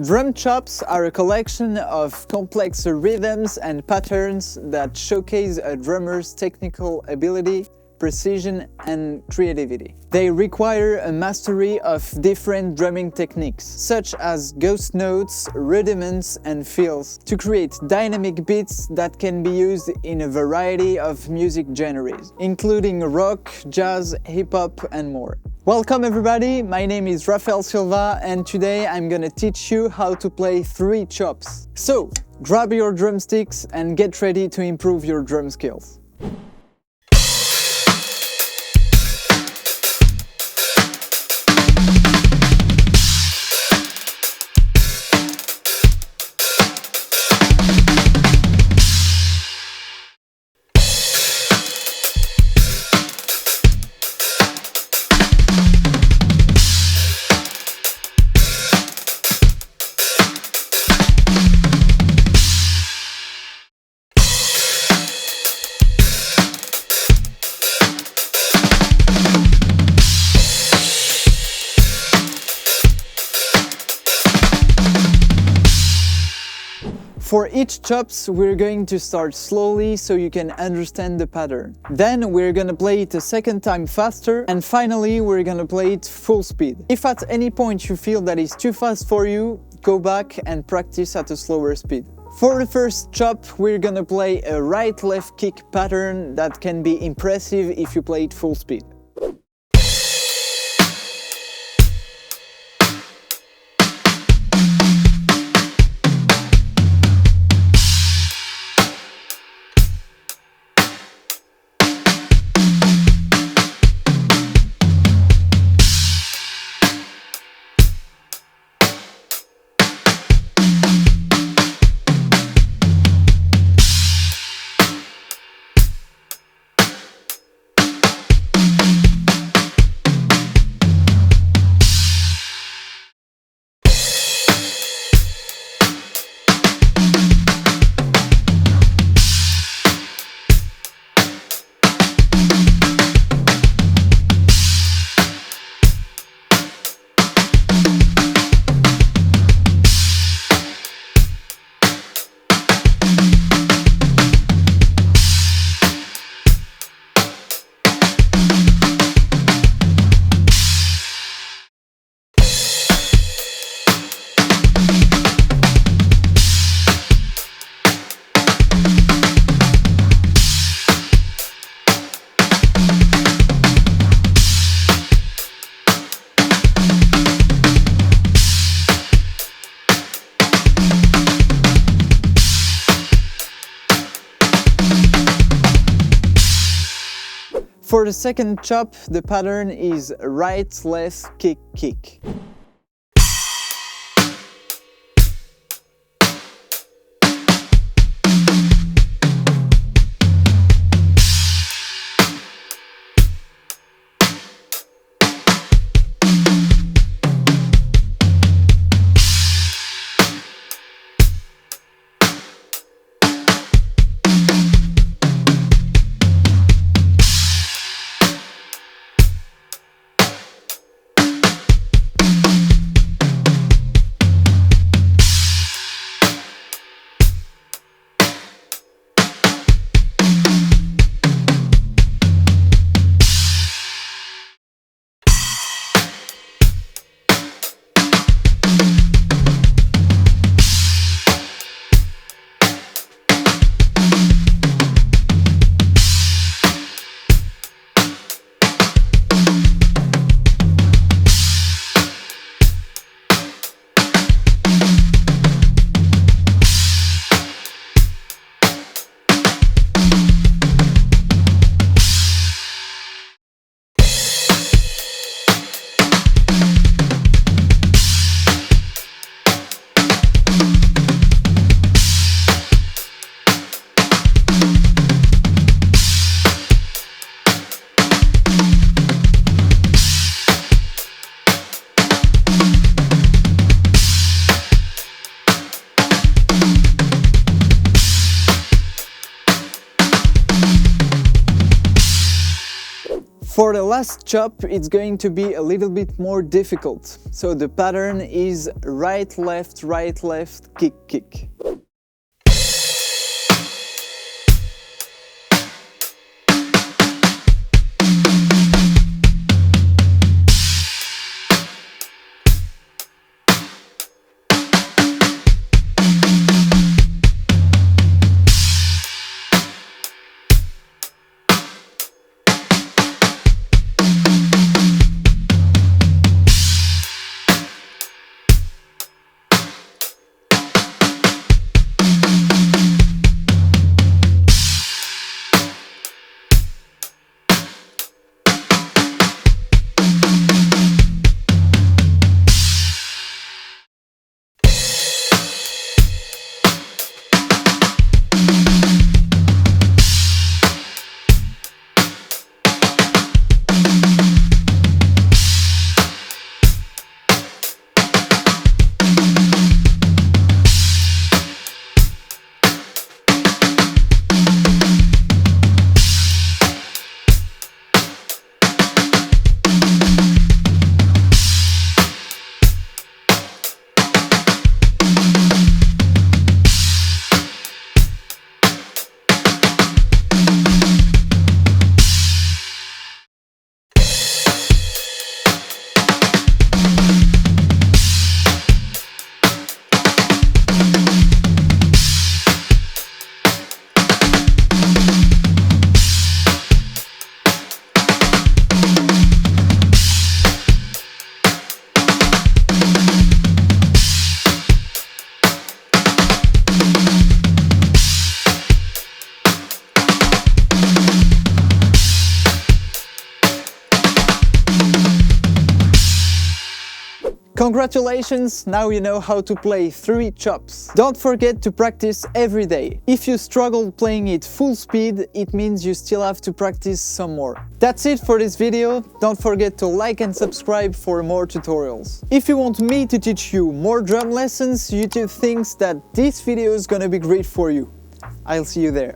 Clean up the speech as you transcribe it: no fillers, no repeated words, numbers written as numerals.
Drum chops are a collection of complex rhythms and patterns that showcase a drummer's technical ability, precision, and creativity. They require a mastery of different drumming techniques, such as ghost notes, rudiments, and fills, to create dynamic beats that can be used in a variety of music genres, including rock, jazz, hip-hop, and more. Welcome everybody, my name is Rafael Silva, and today I'm gonna teach you how to play 3 chops. So, grab your drumsticks and get ready to improve your drum skills. For each chops, we're going to start slowly so you can understand the pattern. Then we're gonna play it a second time faster, and finally we're gonna play it full speed. If at any point you feel that it's too fast for you, go back and practice at a slower speed. For the first chop, we're gonna play a right-left kick pattern that can be impressive if you play it full speed. For the second chop, the pattern is right, left, kick, kick. For the last chop, it's going to be a little bit more difficult. So the pattern is right, left, kick, kick. Congratulations, now you know how to play 3 chops. Don't forget to practice every day. If you struggle playing it full speed, it means you still have to practice some more. That's it for this video. Don't forget to like and subscribe for more tutorials. If you want me to teach you more drum lessons, YouTube thinks that this video is gonna be great for you. I'll see you there.